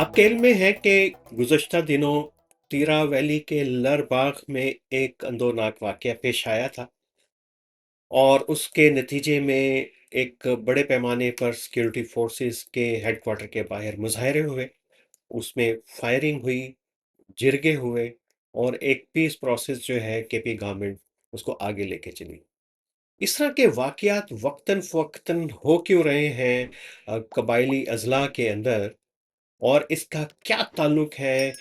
आपके इल्म में है कि गुज़श्ता दिनों तीरा वैली के लर बाग में एक अंदोनाक वाक़या पेश आया था और उसके नतीजे में एक बड़े पैमाने पर सिक्योरिटी फोर्सेस के हेडक्वार्टर के बाहर मुज़ाहरे हुए, उसमें फायरिंग हुई, जिरगे हुए और एक पीस प्रोसेस जो है केपी गवर्नमेंट उसको आगे लेके चली। इस तरह के वाक़यात वक़्तन-फ़वक़्तन हो क्यों रहे हैं कबायली अज़ला के अंदर और इसका क्या ताल्लुक है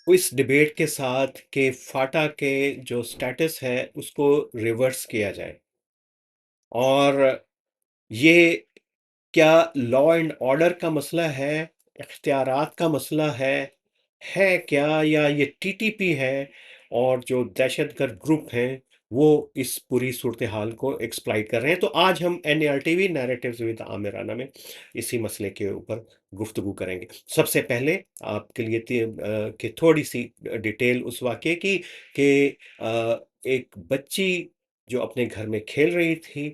इस डिबेट के साथ कि फाटा के जो स्टेटस है उसको रिवर्स किया जाए और ये क्या लॉ एंड ऑर्डर का मसला है, इख्तियारात का मसला है क्या या ये टीटीपी है और जो दहशतगर्द ग्रुप हैं, वो इस पूरी सूरत-ए-हाल को एक्सप्लॉइट कर रहे हैं। तो आज हम एनईआरटीवी नैरेटिव्स विद आमिर राना में इसी मसले के ऊपर गुफ्तगू करेंगे। सबसे पहले आपके लिए कि थोड़ी-सी डिटेल उस वाक़ये की कि एक बच्ची जो अपने घर में खेल रही थी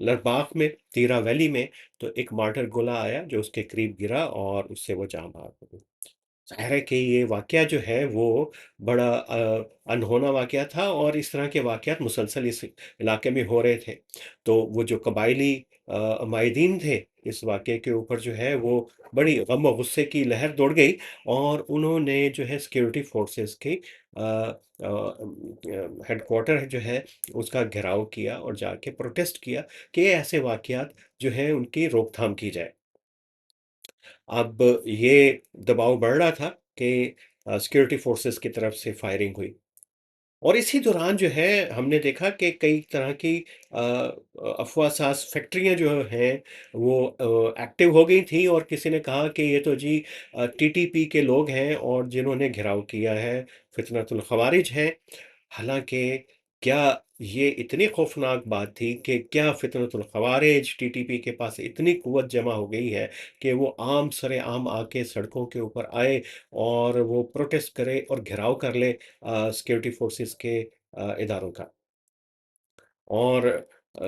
लद्दाख में, तीरा वैली में, तो एक मॉर्टर गोला आया जो उसके करीब गिरा और उससे वो जाँ बहक हो गई। ज़ाहिर है कि ये वाक़या जो है वो बड़ा अनहोना वाक़या था और इस तरह के वाक़यात मुसलसल इस इलाके में हो रहे थे। तो वो जो कबायली माहिदीन थे, इस वाक़ये के ऊपर जो है वो बड़ी गम और गुस्से की लहर दौड़ गई और उन्होंने जो है सिक्योरिटी फोर्सेस के हेडक्वार्टर जो है उसका घेराव किया और जाके प्रोटेस्ट किया कि ऐसे वाक़यात जो हैं उनकी रोकथाम की जाए। अब ये दबाव बढ़ रहा था कि सिक्योरिटी फोर्सेस की तरफ से फायरिंग हुई और इसी दौरान जो है हमने देखा कि कई तरह की अफ़वाह-साज़ फैक्ट्रियाँ जो हैं वो एक्टिव हो गई थी और किसी ने कहा कि ये तो जी टीटीपी के लोग हैं और जिन्होंने घेराव किया है, फितनतुल ख़वारिज हैं। हालाँकि क्या ये इतनी खौफ़नाक बात थी कि क्या फितनतुल ख़वारिज टीटीपी के पास इतनी क़ुव्वत जमा हो गई है कि वो सरेआम आके सड़कों के ऊपर आए और वो प्रोटेस्ट करे और घेराव कर ले सिक्योरिटी फोर्सेस के इदारों का। और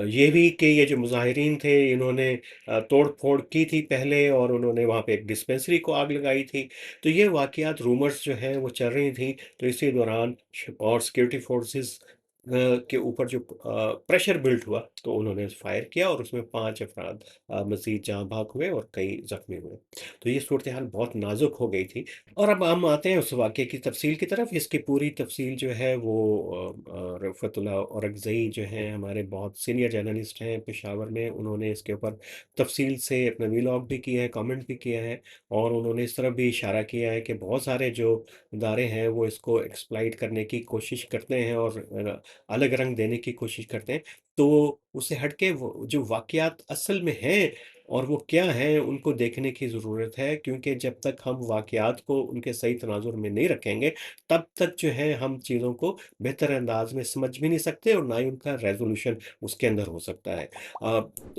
ये भी कि ये जो मुज़ाहिरीन थे इन्होंने तोड़-फोड़ की थी पहले और उन्होंने वहाँ पे एक डिस्पेंसरी को आग लगाई थी। तो ये वाक़यात रूमर्स जो हैं वो चल रही थी। तो इसी दौरान और सिक्योरिटी फोर्सेस के ऊपर जो प्रेशर बिल्ड हुआ तो उन्होंने फायर किया और उसमें 5 अफ़राद मज़ीद जाँ बहक हुए और कई ज़ख्मी हुए। तो ये सूरत-ए-हाल बहुत नाज़ुक हो गई थी। और अब हम आते हैं उस वाक़ये की तफ़सील की तरफ। इसकी पूरी तफ़सील जो है वो रफ़तुल्लाह औरकज़ई जो हैं हमारे बहुत सीनियर जर्नलिस्ट हैं पेशावर में, उन्होंने इसके ऊपर तफ़सील से अपना वीलॉग भी किया है, कमेंट भी किया है और उन्होंने इस तरफ भी इशारा किया है कि बहुत सारे जो इदारे हैं वो इसको एक्सप्लॉइट करने की कोशिश करते हैं और अलग रंग देने की कोशिश करते हैं। तो उससे हट के वो जो वाक़यात असल में हैं और वो क्या हैं, उनको देखने की ज़रूरत है क्योंकि जब तक हम वाक़यात को उनके सही तनाज़ुर में नहीं रखेंगे, तब तक जो है हम चीज़ों को बेहतर अंदाज़ में समझ भी नहीं सकते और ना ही उनका रेज़ोल्यूशन उसके अंदर हो सकता है।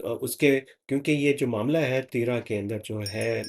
उसके क्योंकि ये जो मामला है तीरा के अंदर जो है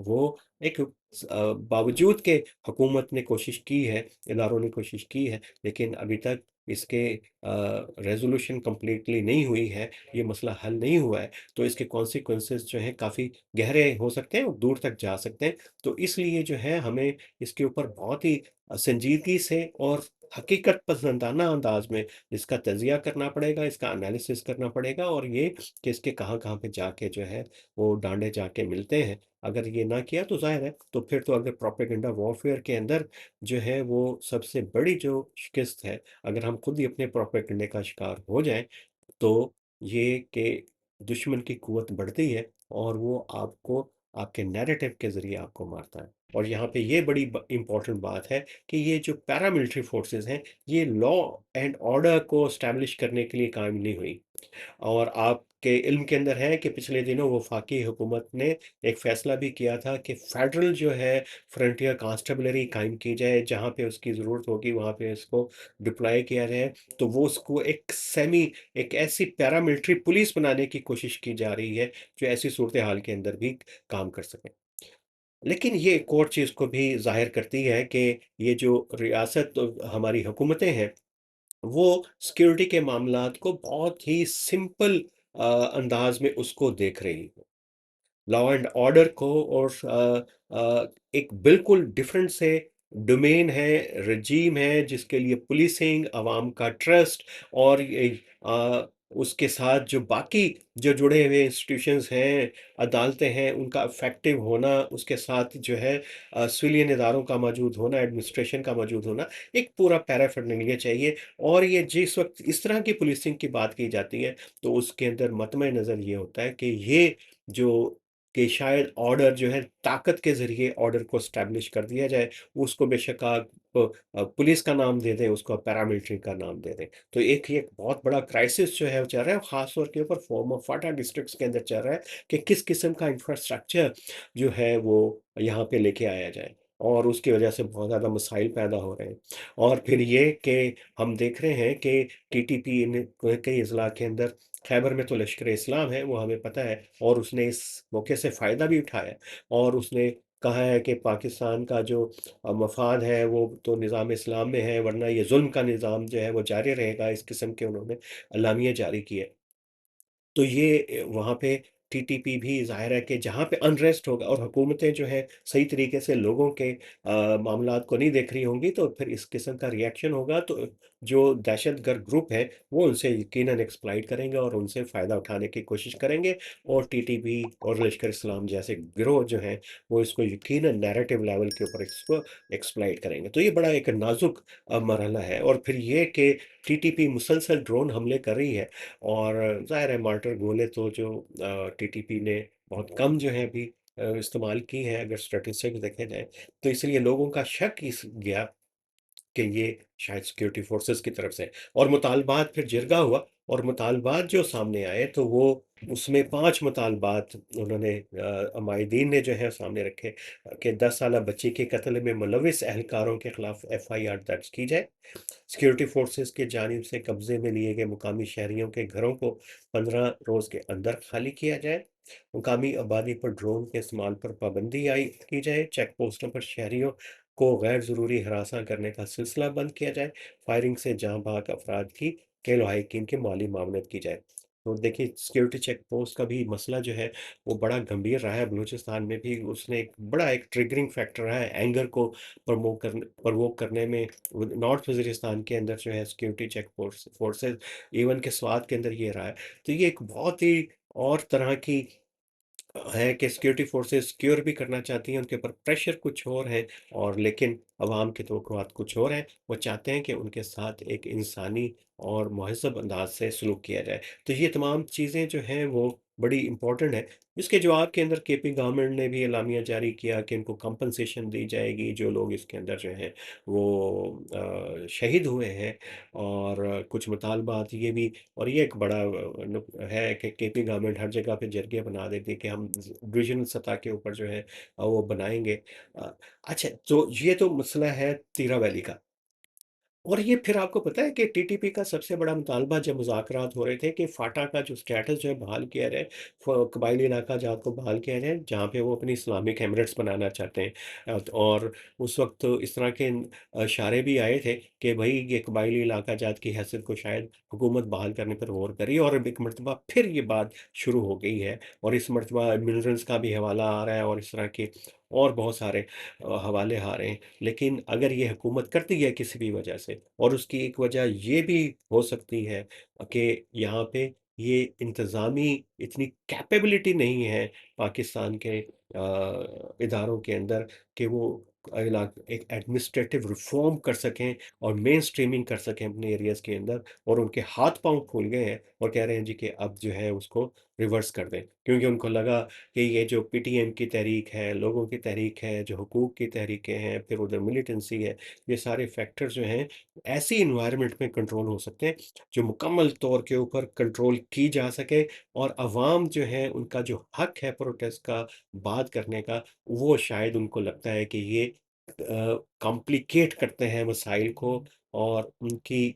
वो एक बावजूद के हुकूमत ने कोशिश की है, इदारों ने कोशिश की है, लेकिन अभी तक इसके रेज़ोल्यूशन कंप्लीटली नहीं हुई है, ये मसला हल नहीं हुआ है। तो इसके कॉन्सिक्वेंसेस जो हैं काफ़ी गहरे हो सकते हैं और दूर तक जा सकते हैं। तो इसलिए जो है हमें इसके ऊपर बहुत ही संजीदगी से और हकीकत पसंदाना अंदाज़ में इसका तज़िया करना पड़ेगा, इसका एनालिसिस करना पड़ेगा और ये कि इसके कहाँ-कहाँ पे जाके जो है वो डांडे जाके मिलते हैं। अगर ये ना किया तो ज़ाहिर है तो फिर तो अगर प्रोपेगेंडा वॉरफेयर के अंदर जो है वो सबसे बड़ी जो शिकस्त है, अगर हम खुद ही अपने प्रोपेगेंडे का शिकार हो जाएँ तो ये कि दुश्मन की क़ुव्वत बढ़ती है और वो आपको आपके नैरेटिव के ज़रिए आपको मारता है। और यहाँ पे ये बड़ी इम्पोर्टेंट बात है कि ये जो पैरामिलिट्री फोर्सेस हैं, ये लॉ एंड ऑर्डर को एस्टैब्लिश करने के लिए कायम नहीं हुई। और आपके इल्म के अंदर है कि पिछले दिनों वफाकी हुकूमत ने एक फ़ैसला भी किया था कि फ़ेडरल जो है फ्रंटियर कांस्टेबलरी कायम की जाए, जहाँ पे उसकी ज़रूरत होगी वहाँ पे इसको डिप्लॉय किया जाए। तो वो उसको एक ऐसी पैरामिलिट्री पुलिस बनाने की कोशिश की जा रही है, जो ऐसी सूरत-ए-हाल के अंदर भी काम कर सके। लेकिन ये एक और चीज़ को भी ज़ाहिर करती है कि ये जो रियासत हमारी हुकूमतें हैं वो सिक्योरिटी के मामलात को बहुत ही सिंपल अंदाज में उसको देख रही है। लॉ एंड ऑर्डर को और एक बिल्कुल डिफरेंट से डोमेन है, रजीम है जिसके लिए पुलिसिंग, अवाम का ट्रस्ट और अ, उसके साथ जो बाकी जो जुड़े हुए इंस्टीट्यूशंस हैं, अदालतें हैं, उनका इफ़ेक्टिव होना, उसके साथ जो है सिविलियन इदारों का मौजूद होना, एडमिनिस्ट्रेशन का मौजूद होना, एक पूरा पैराफर्नालिया चाहिए। और ये जिस वक़्त इस तरह की पुलिसिंग की बात की जाती है, तो उसके अंदर मतमे नज़र ये होता है कि ये जो कि शायद ऑर्डर जो है ताकत के ज़रिए ऑर्डर को एस्टेब्लिश कर दिया जाए। उसको बेशक आप पुलिस का नाम दे दें, उसको पैरामिलिट्री का नाम दे दें। तो एक ये बहुत बड़ा क्राइसिस जो है वो चल रहा है, ख़ास तौर के ऊपर फॉर्मर फाटा डिस्ट्रिक्ट्स के अंदर चल रहा है कि किस किस्म का इंफ्रास्ट्रक्चर जो है वो यहाँ पे लेके आया जाए। और उसकी वजह से बहुत ज़्यादा मसाइल पैदा हो रहे हैं। और फिर ये कि हम देख रहे हैं कि टीटीपी ने कई अज़ला के अंदर खैबर में तो लश्कर-ए-इस्लाम है, वो हमें पता है और उसने इस मौके से फ़ायदा भी उठाया और उसने कहा है कि पाकिस्तान का जो मफ़ाद है वो तो निज़ाम इस्लाम में है, वरना ये ज़ुल्म का निज़ाम जो है वो जारी रहेगा, इस किस्म के उन्होंने एलामिया जारी किए। तो ये वहाँ पे टीटीपी भी ज़ाहिर है कि जहाँ पे अनरेस्ट होगा और हुकूमतें जो हैं सही तरीके से लोगों के मामलात को नहीं देख रही होंगी, तो फिर इस किस्म का रिएक्शन होगा, तो जो दहशतगर्द ग्रुप हैं वो उनसे यकीनन एक्सप्लॉइट करेंगे और उनसे फ़ायदा उठाने की कोशिश करेंगे। और टीटीपी और लश्कर इस्लाम जैसे गिरोह जो हैं वो इसको यकीनन नैरेटिव लेवल के ऊपर इसको एक्सप्लॉइट करेंगे। तो ये बड़ा एक नाज़ुक मरहला है। और फिर ये कि टीटीपी मुसलसल ड्रोन हमले कर रही है और ज़ाहिर है मॉर्टर गोले तो जो टीटीपी ने बहुत कम जो है अभी इस्तेमाल की हैं, अगर स्टैटिस्टिक्स देखे जाएँ, तो इसलिए लोगों का शक इस गया कि ये शायद सिक्योरिटी फोर्सेस की तरफ से है। और मुतालबात फिर जिरगा हुआ और मुतालबात जो सामने आए तो वो उसमें 5 मुतालबात उन्होंने माहिदीन ने जो है सामने रखे कि 10 साला बच्ची के कत्ल में मुलविस एहलकारों के खिलाफ एफआईआर दर्ज की जाए। सिक्योरिटी फोर्सेस की जानिब से कब्जे में लिए गए मुकामी शहरियों के घरों को 15 रोज़ के अंदर खाली किया जाए। मुकामी आबादी पर ड्रोन के इस्तेमाल पर पाबंदी की जाए। चेक पोस्टों पर शहरियों को गैर ज़रूरी हरासा करने का सिलसिला बंद किया जाए। फायरिंग से जाँ भाग अफराद की के लवाहिकीन की माली मामलत की जाए। तो देखिए सिक्योरिटी चेक पोस्ट का भी मसला जो है वो बड़ा गंभीर रहा है बलूचिस्तान में भी। उसने एक ट्रिगरिंग फैक्टर रहा है एंगर को प्रवोक करने में। नॉर्थ वज़ीरिस्तान के अंदर जो है सिक्योरिटी चेक फोर्सेस, इवन के स्वात के अंदर ये रहा है। तो ये एक बहुत ही और तरह की है कि सिक्योरिटी फोर्सेस सिक्योर भी करना चाहती हैं, उनके ऊपर प्रेशर कुछ और है और लेकिन अवाम के तवक्कुआत कुछ और हैं। वो चाहते हैं कि उनके साथ एक इंसानी और मुहज़्ज़ब अंदाज़ से सलूक किया जाए। तो ये तमाम चीज़ें जो हैं वो बड़ी इम्पोर्टेंट हैं। इसके जवाब के अंदर केपी गवर्नमेंट ने भी एलामिया जारी किया कि इनको कंपनसेशन दी जाएगी, जो लोग इसके अंदर जो हैं वो शहीद हुए हैं। और कुछ मुतालबात ये भी और ये एक बड़ा है कि केपी गवर्नमेंट हर जगह पे जरगे बना देती है कि हम डिविजनल सतह के ऊपर जो है वो बनाएँगे। अच्छा, तो ये तो मसला है तीरा वैली का। और ये फिर आपको पता है कि टीटीपी का सबसे बड़ा मुतालबा जब मुज़ाकरात हो रहे थे कि फाटा का जो स्टेटस जो है बहाल किया जाए, कबायली इलाका जात को बहाल किया जाए, जहाँ पे वो अपनी इस्लामिक एमिरेट्स बनाना चाहते हैं। और उस वक्त तो इस तरह के इशारे भी आए थे कि भाई ये कबायली इलाका जात की हैसियत को शायद हुकूमत बहाल करने पर गौर करी। और अब एक मरतबा फिर ये बात शुरू हो गई है और इस मरतबा मिनरल्स का भी हवाला आ रहा है और इस तरह के और बहुत सारे हवाले आ रहे हैं। लेकिन अगर ये हुकूमत करती है किसी भी वजह से, और उसकी एक वजह ये भी हो सकती है कि यहाँ पे ये इंतज़ामी इतनी कैपेबिलिटी नहीं है पाकिस्तान के इदारों के अंदर कि वो एक एडमिनिस्ट्रेटिव रिफ़ॉर्म कर सकें और मेन स्ट्रीमिंग कर सकें अपने एरियाज़ के अंदर। और उनके हाथ पाँव फूल गए हैं और कह रहे हैं जी कि अब जो है उसको रिवर्स कर दें। क्योंकि उनको लगा कि ये जो पीटीएम की तहरीक है, लोगों की तहरीक है, जो हुकूक की तहरीकें हैं, फिर उधर मिलिटेंसी है, ये सारे फैक्टर्स जो हैं, ऐसी एनवायरनमेंट में कंट्रोल हो सकते हैं, जो मुकम्मल तौर के ऊपर कंट्रोल की जा सके। और अवाम जो है, उनका जो हक है प्रोटेस्ट का, बात करने का, वो शायद उनको लगता है कि ये कॉम्प्लिकेट करते हैं मसाइल को और उनकी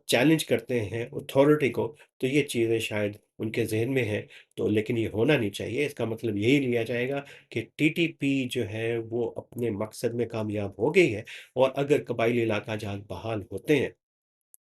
चैलेंज करते हैं अथॉरिटी को। तो ये चीज़ें शायद उनके ज़हन में हैं। तो लेकिन ये होना नहीं चाहिए। इसका मतलब यही लिया जाएगा कि टीटीपी जो है वो अपने मकसद में कामयाब हो गई है। और अगर कबायली इलाका जहाँ बहाल होते हैं,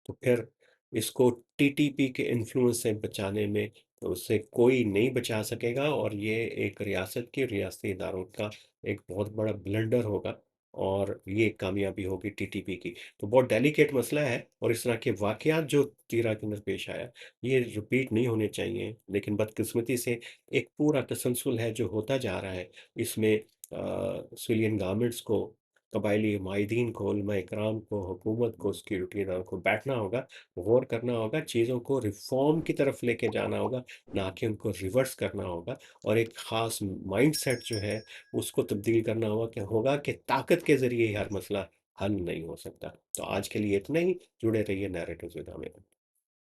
तो फिर इसको टीटीपी के इन्फ्लुएंस से बचाने में उससे कोई नहीं बचा सकेगा और ये एक रियासत की रियासती इदारों का एक बहुत बड़ा ब्लंडर होगा और ये कामयाबी होगी टीटीपी की। तो बहुत डेलिकेट मसला है और इस तरह के वाक़यात जो तीरा के अंदर पेश आया, ये रिपीट नहीं होने चाहिए। लेकिन बदकिस्मती से एक पूरा तसलसल है जो होता जा रहा है, इसमें सिविलियन गवर्नमेंट्स को, कबायली माहिदीन को, उलमा इकराम को, हुकूमत को, सिक्योरिटी इदारों को बैठना होगा, गौर करना होगा, चीज़ों को रिफ़ॉर्म की तरफ लेके जाना होगा, ना कि उनको रिवर्स करना होगा और एक ख़ास माइंडसेट जो है, उसको तब्दील करना होगा कि ताकत के ज़रिए ही हर मसला हल नहीं हो सकता। तो आज के लिए इतना ही, जुड़े रहिए नैरेटिव्स विद हमें।